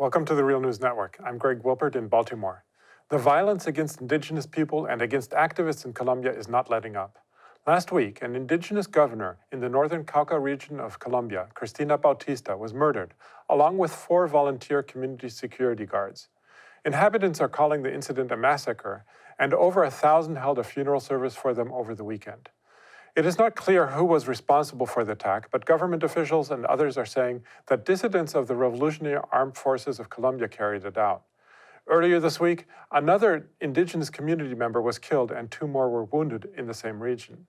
Welcome to the Real News Network. I'm Greg Wilpert in Baltimore. The violence against indigenous people and against activists in Colombia is not letting up. Last week, an indigenous governor in the northern Cauca region of Colombia, Cristina Bautista, was murdered, along with 4 volunteer community security guards. Inhabitants are calling the incident a massacre, and over 1,000 held a funeral service for them over the weekend. It is not clear who was responsible for the attack, but government officials and others are saying that dissidents of the Revolutionary Armed Forces of Colombia carried it out. Earlier this week, another indigenous community member was killed and 2 more were wounded in the same region.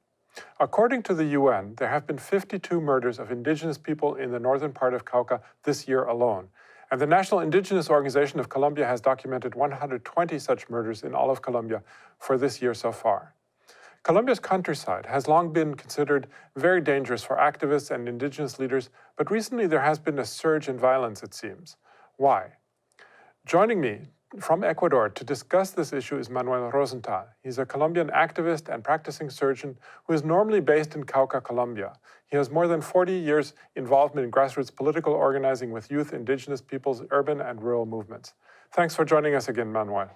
According to the UN, there have been 52 murders of indigenous people in the northern part of Cauca this year alone, and the National Indigenous Organization of Colombia has documented 120 such murders in all of Colombia for this year so far. Colombia's countryside has long been considered very dangerous for activists and indigenous leaders, but recently there has been a surge in violence, it seems. Why? Joining me from Ecuador to discuss this issue is Manuel Rosenthal. He's a Colombian activist and practicing surgeon who is normally based in Cauca, Colombia. He has more than 40 years involvement in grassroots political organizing with youth, indigenous peoples, urban and rural movements. Thanks for joining us again, Manuel.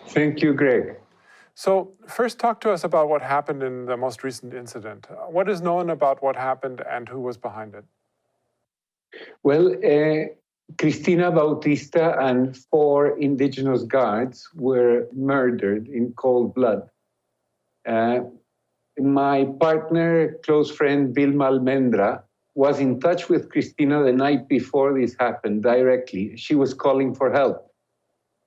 Thank you, Greg. So first, talk to us about what happened in the most recent incident. What is known about what happened and who was behind it? Well, Cristina Bautista and 4 indigenous guards were murdered in cold blood. My partner, close friend, Vilma Almendra, was in touch with Cristina the night before this happened directly. She was calling for help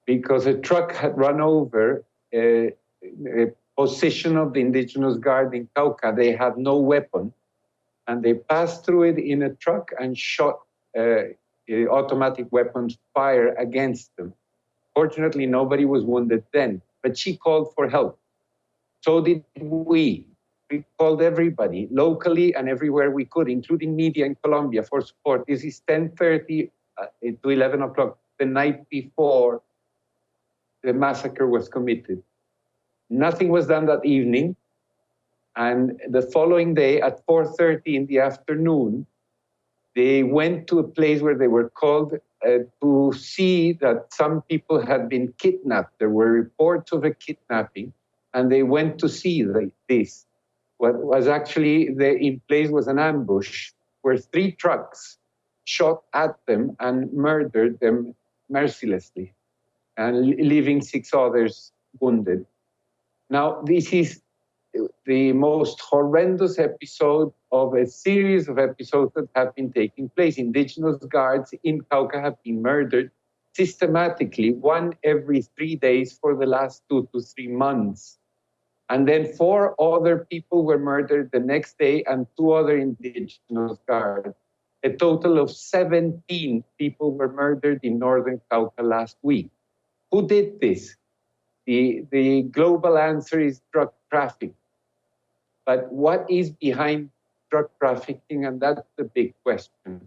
because a truck had run over a position of the indigenous guard in Cauca. They had no weapon, and they passed through it in a truck and shot automatic weapons fire against them. Fortunately, nobody was wounded then, but she called for help. So did we. We called everybody, locally and everywhere we could, including media in Colombia, for support. This is 10:30 to 11 o'clock, the night before the massacre was committed. Nothing was done that evening. And the following day at 4:30 in the afternoon, they went to a place where they were called to see that some people had been kidnapped. There were reports of a kidnapping, and they went to see this. What was actually in place was an ambush where 3 trucks shot at them and murdered them mercilessly, and leaving 6 others wounded. Now, this is the most horrendous episode of a series of episodes that have been taking place. Indigenous guards in Cauca have been murdered systematically, 1 every 3 days for the last 2 to 3 months. And then 4 other people were murdered the next day and 2 other indigenous guards. A total of 17 people were murdered in northern Cauca last week. Who did this? The global answer is drug trafficking. But what is behind drug trafficking? And that's the big question.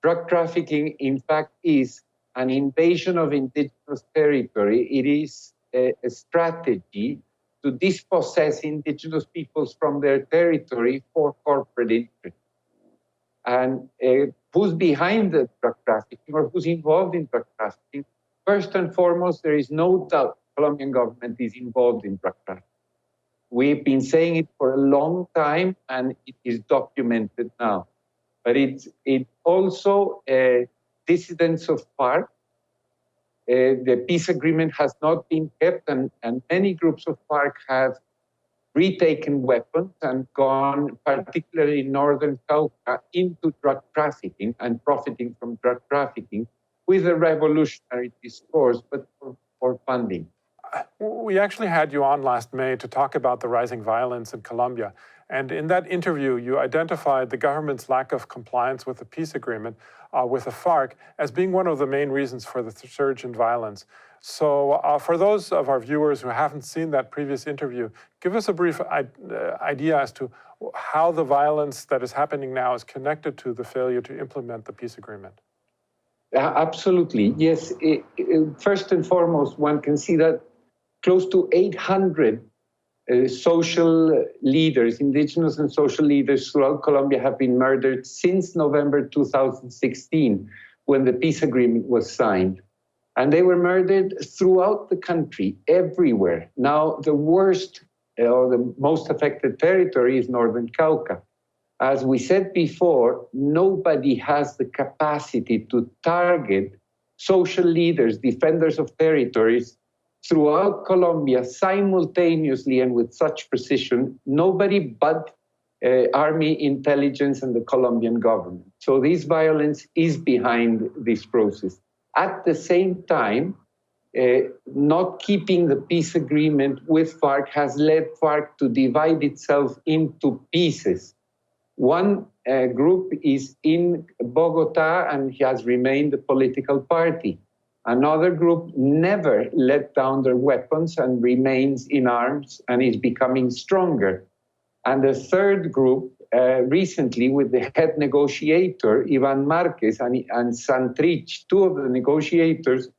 Drug trafficking, in fact, is an invasion of indigenous territory. It is a strategy to dispossess indigenous peoples from their territory for corporate interest. And who's behind the drug trafficking or who's involved in drug trafficking? First and foremost, there is no doubt the Colombian government is involved in drug trafficking. We've been saying it for a long time, and it is documented now. But it's also dissidents of FARC. The peace agreement has not been kept, and many groups of FARC have retaken weapons and gone, particularly in northern Cauca, into drug trafficking and profiting from drug trafficking with a revolutionary discourse, but for funding. We actually had you on last May to talk about the rising violence in Colombia. And in that interview, you identified the government's lack of compliance with the peace agreement with the FARC as being one of the main reasons for the surge in violence. So for those of our viewers who haven't seen that previous interview, give us a brief idea as to how the violence that is happening now is connected to the failure to implement the peace agreement. Absolutely, yes. First and foremost, one can see that close to 800 social leaders, indigenous and social leaders throughout Colombia have been murdered since November 2016, when the peace agreement was signed. And they were murdered throughout the country, everywhere. Now, the worst or the most affected territory is Northern Cauca. As we said before, nobody has the capacity to target social leaders, defenders of territories throughout Colombia simultaneously and with such precision, nobody but army intelligence and the Colombian government. So this violence is behind this process. At the same time, not keeping the peace agreement with FARC has led FARC to divide itself into pieces. One group is in Bogota and has remained a political party. Another group never let down their weapons and remains in arms and is becoming stronger. And the third group, recently with the head negotiator, Ivan Marquez and Santrich, two of the negotiators,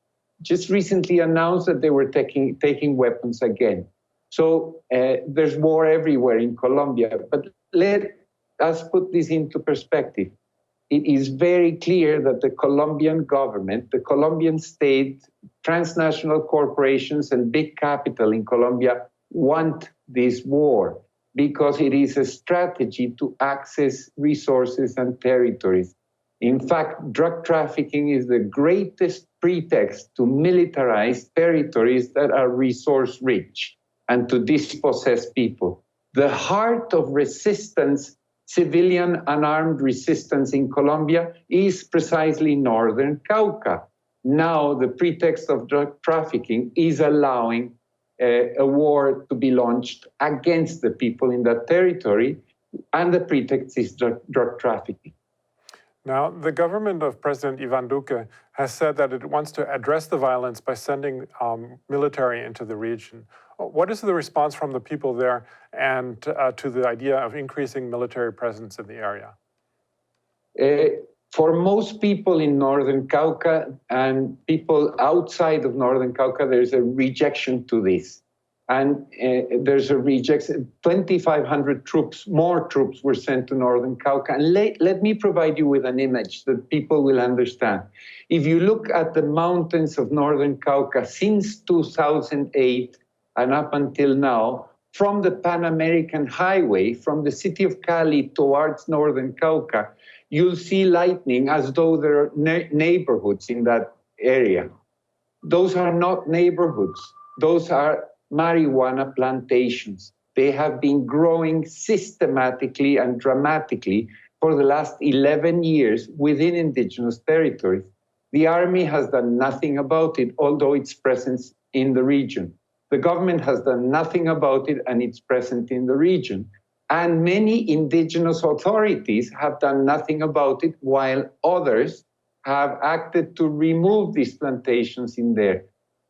just recently announced that they were taking weapons again. So there's war everywhere in Colombia. But let us put this into perspective. It is very clear that the Colombian government, the Colombian state, transnational corporations, and big capital in Colombia want this war because it is a strategy to access resources and territories. In fact, drug trafficking is the greatest pretext to militarize territories that are resource rich and to dispossess people. The heart of resistance, civilian unarmed resistance in Colombia, is precisely Northern Cauca. Now the pretext of drug trafficking is allowing a war to be launched against the people in that territory, and the pretext is drug trafficking. Now, the government of President Ivan Duque has said that it wants to address the violence by sending military into the region. What is the response from the people there and to the idea of increasing military presence in the area? For most people in Northern Cauca and people outside of Northern Cauca, there's a rejection to this. And there's a rejection. 2,500 troops, more troops were sent to Northern Cauca. And let me provide you with an image that people will understand. If you look at the mountains of Northern Cauca since 2008 and up until now, from the Pan American Highway, from the city of Cali towards Northern Cauca, you'll see lightning as though there are neighborhoods in that area. Those are not neighborhoods. Those are marijuana plantations. They have been growing systematically and dramatically for the last 11 years within indigenous territories. The army has done nothing about it, although its presence in the region. The government has done nothing about it, and it's present in the region. And many indigenous authorities have done nothing about it, while others have acted to remove these plantations in there.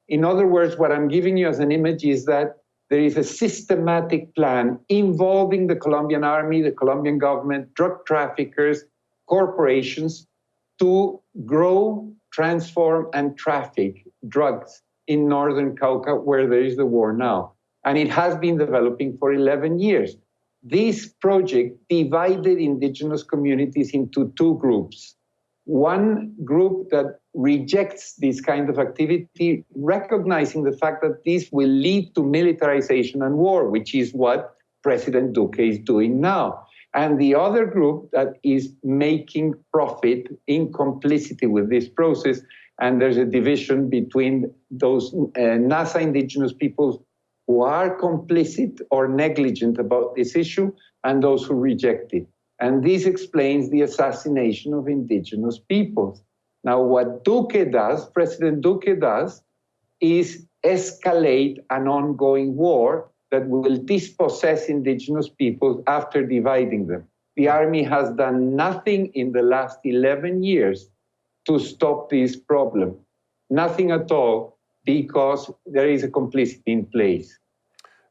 In other words, what I'm giving you as an image is that there is a systematic plan involving the Colombian army, the Colombian government, drug traffickers, corporations to grow, transform, and traffic drugs in Northern Cauca, where there is the war now. And it has been developing for 11 years. This project divided indigenous communities into two groups. One group that rejects this kind of activity, recognizing the fact that this will lead to militarization and war, which is what President Duque is doing now. And the other group that is making profit in complicity with this process. And there's a division between those Nasa indigenous peoples who are complicit or negligent about this issue and those who reject it. And this explains the assassination of indigenous peoples. Now, what Duque does, President Duque does, is escalate an ongoing war that will dispossess indigenous peoples after dividing them. The army has done nothing in the last 11 years to stop this problem. Nothing at all, because there is a complicity in place.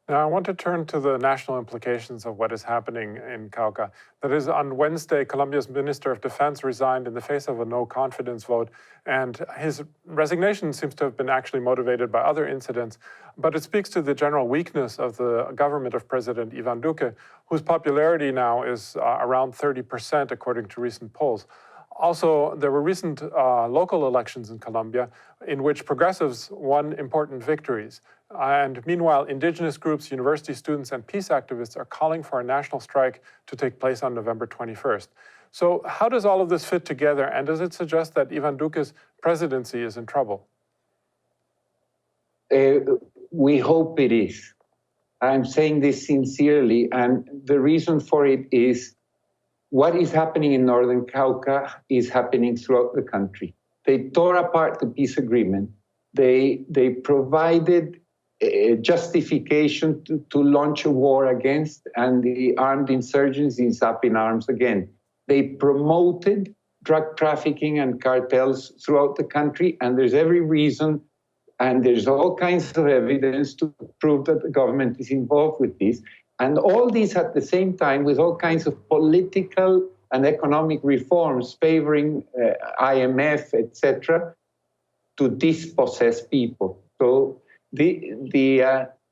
Now, I want to turn to the national implications of what is happening in Cauca. That is, on Wednesday, Colombia's Minister of Defense resigned in the face of a no-confidence vote, and his resignation seems to have been actually motivated by other incidents, but it speaks to the general weakness of the government of President Ivan Duque, whose popularity now is around 30%, according to recent polls. Also, there were recent local elections in Colombia in which progressives won important victories. And meanwhile, indigenous groups, university students, and peace activists are calling for a national strike to take place on November 21st. So how does all of this fit together, and does it suggest that Ivan Duque's presidency is in trouble? We hope it is. I'm saying this sincerely, and the reason for it is what is happening in Northern Cauca is happening throughout the country. They tore apart the peace agreement. They provided a justification to launch a war against, and the armed insurgency is up in arms again. They promoted drug trafficking and cartels throughout the country, and there's every reason, and there's all kinds of evidence to prove that the government is involved with this. And all these at the same time with all kinds of political and economic reforms favoring IMF, etc., to dispossess people. So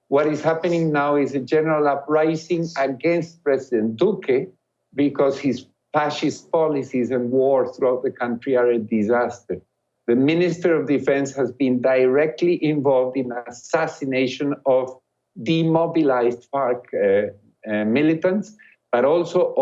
what is happening now is a general uprising against President Duque because his fascist policies and war throughout the country are a disaster. The Minister of Defense has been directly involved in assassination of demobilized FARC militants, but also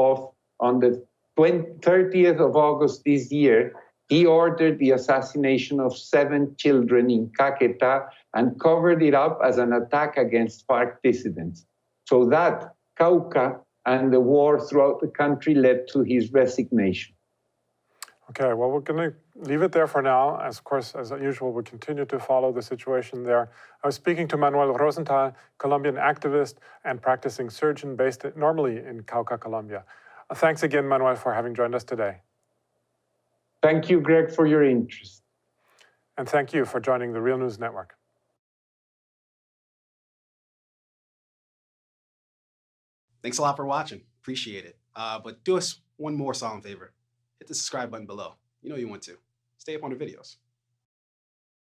on the 30th of August this year, he ordered the assassination of 7 children in Caquetá and covered it up as an attack against FARC dissidents. So that Cauca and the war throughout the country led to his resignation. Okay, well, we're going to leave it there for now. Of course, as usual, we continue to follow the situation there. I was speaking to Manuel Rosenthal, Colombian activist and practicing surgeon based normally in Cauca, Colombia. Thanks again, Manuel, for having joined us today. Thank you, Greg, for your interest. And thank you for joining the Real News Network. Thanks a lot for watching. Appreciate it. But do us one more solemn favor. Hit the subscribe button below. You know you want to. Stay up on the videos.